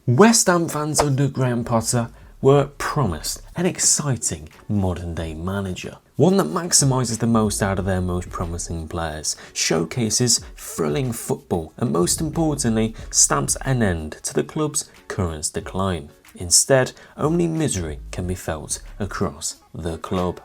West Ham fans under Graham Potter were promised an exciting modern day manager. One that maximises the most out of their most promising players, showcases thrilling football and most importantly stamps an end to the club's current decline. Instead, only misery can be felt across the club.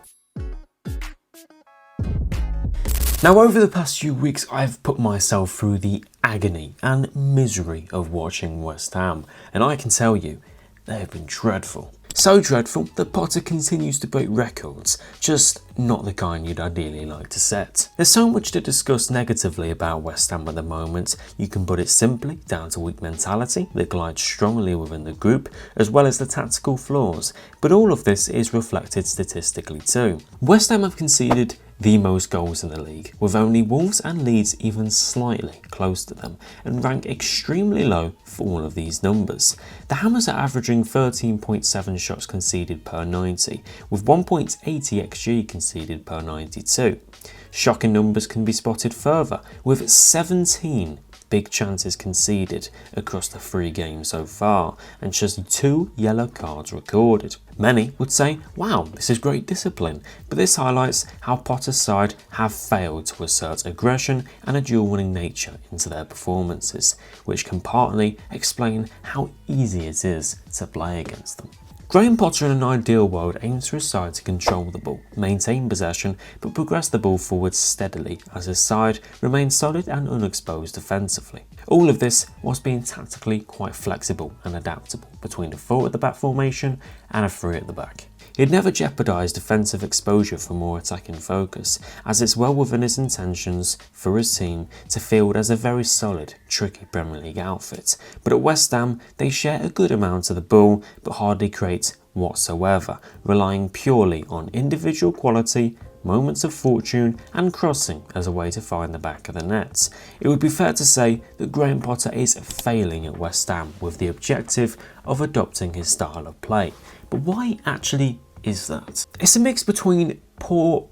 Now, over the past few weeks, I've put myself through the agony and misery of watching West Ham, and I can tell you, they have been dreadful. So dreadful that Potter continues to break records, just not the kind you'd ideally like to set. There's so much to discuss negatively about West Ham at the moment. You can put it simply down to weak mentality that glides strongly within the group, as well as the tactical flaws, but all of this is reflected statistically too. West Ham have conceded the most goals in the league, with only Wolves and Leeds even slightly close to them, and rank extremely low for all of these numbers. The Hammers are averaging 13.7 shots conceded per 90, with 1.80 xG conceded per 92. Shocking numbers can be spotted further, with 17 big chances conceded across the 3 games so far, and just 2 yellow cards recorded. Many would say, wow, this is great discipline, but this highlights how Potter's side have failed to assert aggression and a dual-winning nature into their performances, which can partly explain how easy it is to play against them. Graham Potter in an ideal world aims for his side to control the ball, maintain possession, but progress the ball forward steadily as his side remains solid and unexposed defensively. All of this whilst being tactically quite flexible and adaptable between a 4 at the back formation and a 3 at the back. He'd never jeopardise defensive exposure for more attacking focus, as it's well within his intentions for his team to field as a very solid, tricky Premier League outfit. But at West Ham, they share a good amount of the ball, but hardly create whatsoever, relying purely on individual quality, moments of fortune and crossing as a way to find the back of the net. It would be fair to say that Graham Potter is failing at West Ham with the objective of adopting his style of play. But why actually is that? It's a mix between poor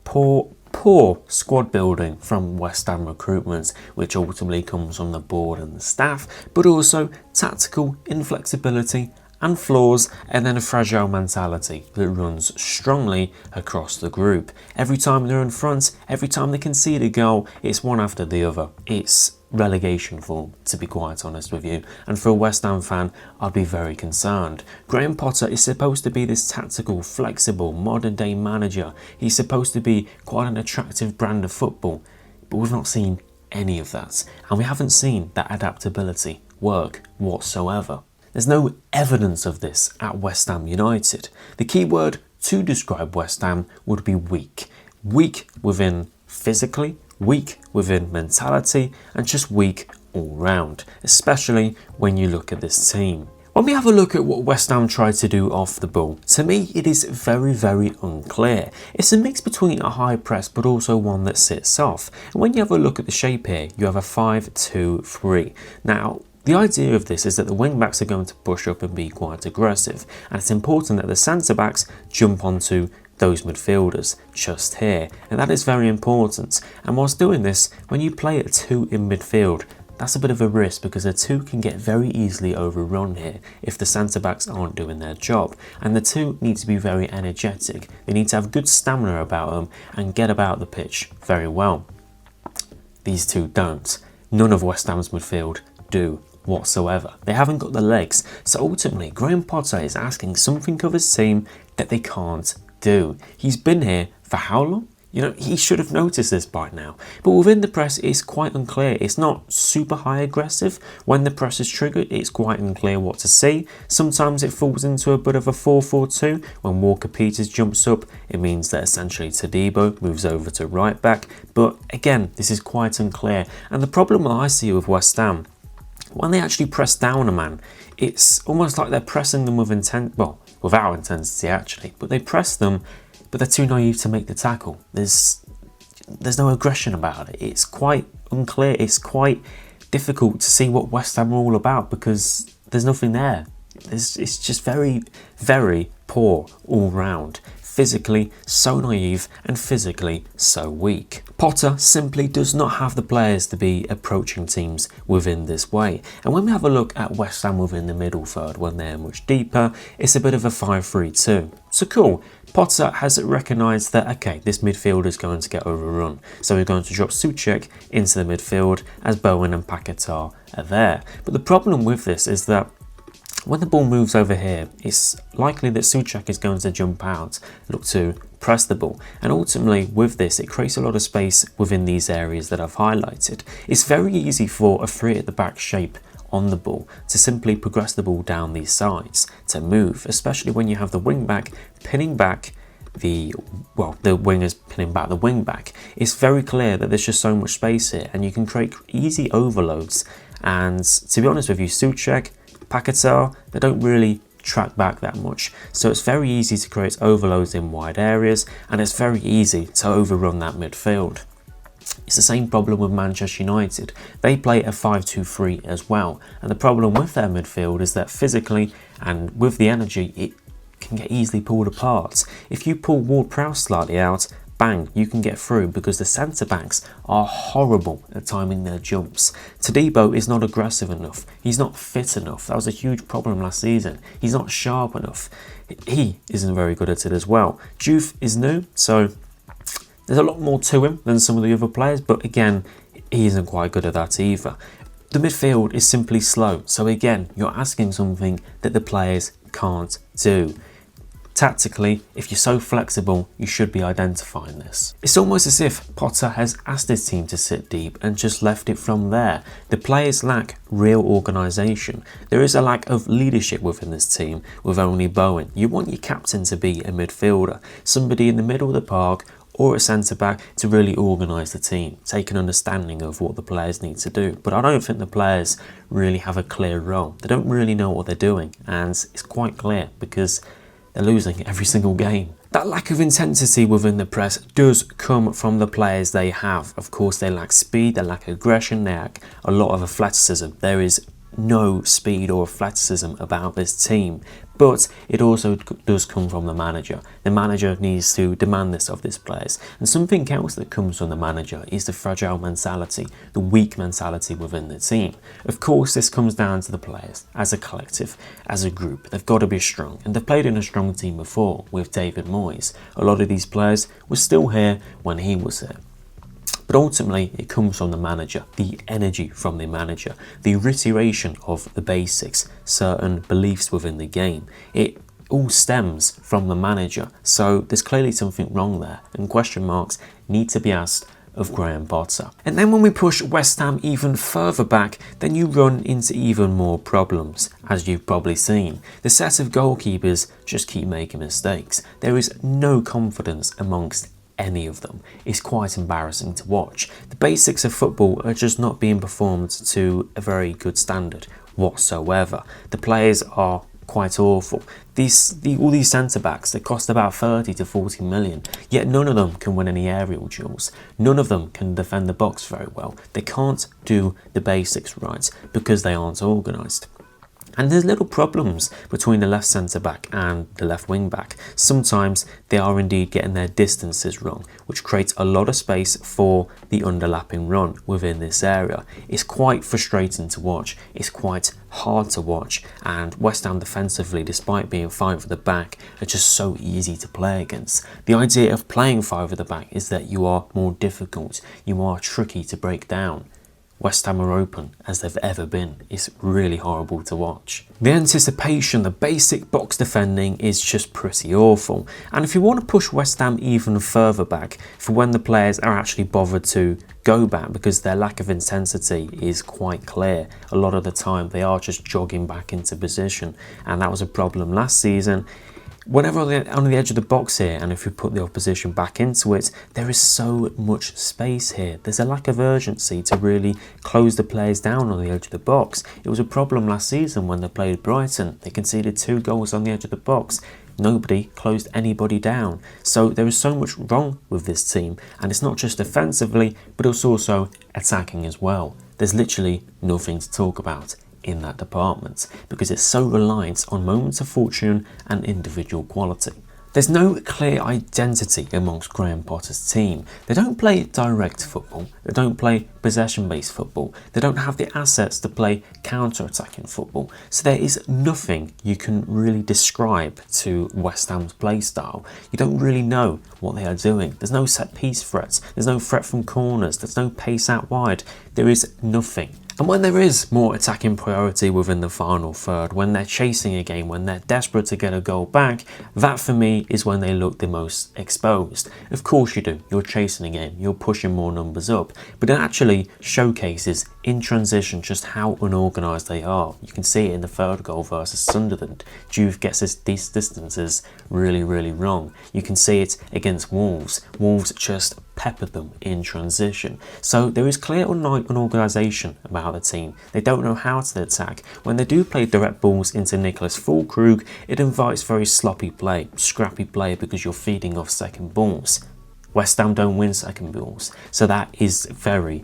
squad building from West Ham recruitment, which ultimately comes from the board and the staff, but also tactical inflexibility and flaws, and then a fragile mentality that runs strongly across the group. Every time they're in front, every time they concede a goal, it's one after the other. It's relegation form, to be quite honest with you, and for a West Ham fan, I'd be very concerned. Graham Potter is supposed to be this tactical, flexible, modern day manager. He's supposed to be quite an attractive brand of football, but we've not seen any of that, and we haven't seen that adaptability work whatsoever. There's no evidence of this at West Ham United. The key word to describe West Ham would be weak. Weak within physically, weak within mentality, and just weak all round, especially when you look at this team. When we have a look at what West Ham tried to do off the ball, to me it is very, very unclear. It's a mix between a high press but also one that sits off. And when you have a look at the shape here, you have a 5-2-3. Now, the idea of this is that the wing-backs are going to push up and be quite aggressive, and it's important that the centre-backs jump onto those midfielders just here, and that is very important. And whilst doing this, when you play at 2 in midfield, that's a bit of a risk because the 2 can get very easily overrun here if the centre-backs aren't doing their job, and the 2 need to be very energetic. They need to have good stamina about them and get about the pitch very well. These 2 don't. None of West Ham's midfield do whatsoever. They haven't got the legs, so ultimately Graham Potter is asking something of his team that they can't do. He's been here for how long? You know, he should have noticed this by now. But within the press, it's quite unclear. It's not super high aggressive. When the press is triggered, it's quite unclear what to see. Sometimes it falls into a bit of a 4-4-2. When Walker Peters jumps up, it means that essentially Todibo moves over to right back. But again, this is quite unclear. And the problem I see with West Ham, when they actually press down a man, it's almost like they're pressing them with intent, well, without intensity actually, but they press them, but they're too naive to make the tackle. There's no aggression about it. It's quite unclear. It's quite difficult to see what West Ham are all about because there's nothing there. It's just very, very poor all round. physically so naive and physically so weak. Potter simply does not have the players to be approaching teams within this way. And when we have a look at West Ham within the middle third, when they're much deeper, it's a bit of a 5-3-2. So cool, Potter has recognised that, okay, this midfield is going to get overrun. So we're going to drop Soucek into the midfield as Bowen and Paquetá are there. But the problem with this is that when the ball moves over here, it's likely that Soucek is going to jump out, look to press the ball. And ultimately with this, it creates a lot of space within these areas that I've highlighted. It's very easy for a three at the back shape on the ball to simply progress the ball down these sides to move, especially when you have the wing back pinning back the wingers pinning back the wing back. It's very clear that there's just so much space here and you can create easy overloads. And to be honest with you, Soucek, Paquetá, they don't really track back that much, so it's very easy to create overloads in wide areas and it's very easy to overrun that midfield. It's the same problem with Manchester United. They play a 5-2-3 as well, and the problem with their midfield is that physically and with the energy it can get easily pulled apart. If you pull Ward-Prowse slightly out, bang, you can get through because the centre backs are horrible at timing their jumps. Todibo is not aggressive enough, he's not fit enough. That was a huge problem last season. He's not sharp enough. He isn't very good at it as well. Juve is new, so there's a lot more to him than some of the other players, but again, he isn't quite good at that either. The midfield is simply slow, so again, you're asking something that the players can't do. Tactically, if you're so flexible, you should be identifying this. It's almost as if Potter has asked his team to sit deep and just left it from there. The players lack real organisation. There is a lack of leadership within this team with only Bowen. You want your captain to be a midfielder, somebody in the middle of the park or a centre-back to really organise the team, take an understanding of what the players need to do. But I don't think the players really have a clear role. They don't really know what they're doing, and it's quite clear because they're losing every single game. That lack of intensity within the press does come from the players they have. Of course, they lack speed, they lack aggression, they lack a lot of athleticism. There is no speed or athleticism about this team, but it also does come from the manager. The manager needs to demand this of these players, and something else that comes from the manager is the fragile mentality, the weak mentality within the team. Of course, this comes down to the players as a collective, as a group. They've got to be strong, and they've played in a strong team before with David Moyes. A lot of these players were still here when he was here. But ultimately, it comes from the manager, the energy from the manager, the reiteration of the basics, certain beliefs within the game. It all stems from the manager. So there's clearly something wrong there, and question marks need to be asked of Graham Potter. And then when we push West Ham even further back, then you run into even more problems, as you've probably seen. The set of goalkeepers just keep making mistakes. There is no confidence amongst any of them. It's quite embarrassing to watch. The basics of football are just not being performed to a very good standard whatsoever. The players are quite awful. All these centre-backs, they cost about 30 to 40 million, yet none of them can win any aerial duels. None of them can defend the box very well. They can't do the basics right because they aren't organised. And there's little problems between the left centre-back and the left wing-back. Sometimes they are indeed getting their distances wrong, which creates a lot of space for the underlapping run within this area. It's quite frustrating to watch, it's quite hard to watch, and West Ham defensively, despite being 5 at the back, are just so easy to play against. The idea of playing 5 at the back is that you are more difficult, you are tricky to break down. West Ham are open as they've ever been. It's really horrible to watch. The anticipation, the basic box defending is just pretty awful. And if you want to push West Ham even further back for when the players are actually bothered to go back, because their lack of intensity is quite clear. A lot of the time they are just jogging back into position, and that was a problem last season. Whenever on the edge of the box here, and if you put the opposition back into it, there is so much space here. There's a lack of urgency to really close the players down on the edge of the box. It was a problem last season when they played Brighton. They conceded 2 goals on the edge of the box. Nobody closed anybody down. So there is so much wrong with this team, and it's not just defensively, but it's also attacking as well. There's literally nothing to talk about in that department because it's so reliant on moments of fortune and individual quality. There's no clear identity amongst Graham Potter's team. They don't play direct football, they don't play possession-based football, they don't have the assets to play counter-attacking football. So there is nothing you can really describe to West Ham's play style. You don't really know what they are doing. There's no set-piece threats, there's no threat from corners, there's no pace out wide. There is nothing. And when there is more attacking priority within the final third, when they're chasing a game, when they're desperate to get a goal back, that for me is when they look the most exposed. Of course you do, you're chasing a game, you're pushing more numbers up, but it actually showcases in transition just how unorganised they are. You can see it in the third goal versus Sunderland. Juve gets these distances really wrong. You can see it against Wolves. Wolves just peppered them in transition. So there is clear unorganisation about the team. They don't know how to attack. When they do play direct balls into Nicholas Füllkrug, it invites very sloppy play, scrappy play, because you're feeding off second balls. West Ham don't win second balls, so that is very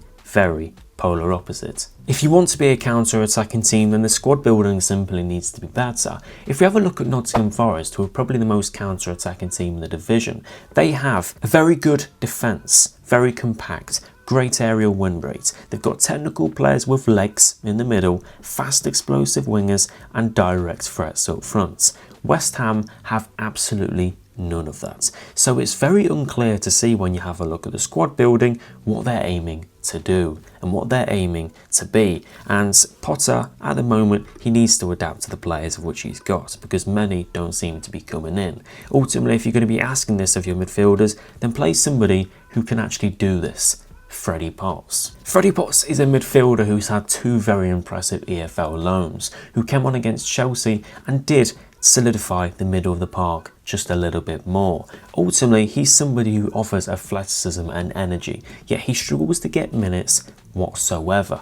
polar opposite. If you want to be a counter-attacking team, then the squad building simply needs to be better. If we have a look at Nottingham Forest, who are probably the most counter-attacking team in the division, they have a very good defence, very compact, great aerial win rate. They've got technical players with legs in the middle, fast explosive wingers and direct threats up front. West Ham have absolutely none of that. So it's very unclear to see when you have a look at the squad building what they're aiming to do and what they're aiming to be. And Potter, at the moment, he needs to adapt to the players of which he's got, because many don't seem to be coming in. Ultimately, if you're going to be asking this of your midfielders, then play somebody who can actually do this. Freddie Potts. Freddie Potts is a midfielder who's had two very impressive EFL loans, who came on against Chelsea and did solidify the middle of the park just a little bit more. Ultimately, he's somebody who offers athleticism and energy, yet he struggles to get minutes whatsoever.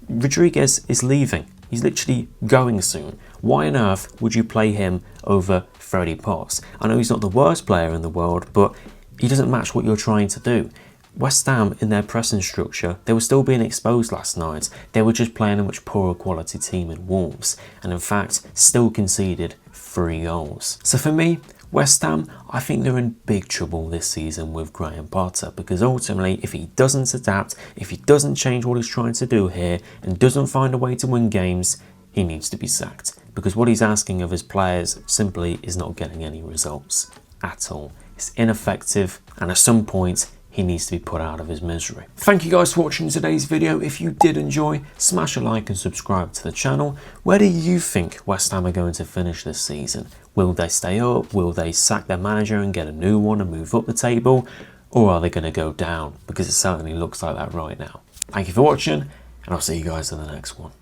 Rodriguez is leaving. He's literally going soon. Why on earth would you play him over Freddie Potts? I know he's not the worst player in the world, but he doesn't match what you're trying to do. West Ham, in their pressing structure, they were still being exposed last night. They were just playing a much poorer quality team in Wolves, and in fact still conceded 3 goals. So for me, West Ham, I think they're in big trouble this season with Graham Potter, because ultimately, if he doesn't adapt, if he doesn't change what he's trying to do here and doesn't find a way to win games, he needs to be sacked, because what he's asking of his players simply is not getting any results at all. It's ineffective, and at some point he needs to be put out of his misery. Thank you guys for watching today's video. If you did enjoy, smash a like and subscribe to the channel. Where do you think West Ham are going to finish this season? Will they stay up? Will they sack their manager and get a new one and move up the table? Or are they going to go down? Because it certainly looks like that right now. Thank you for watching, and I'll see you guys in the next one.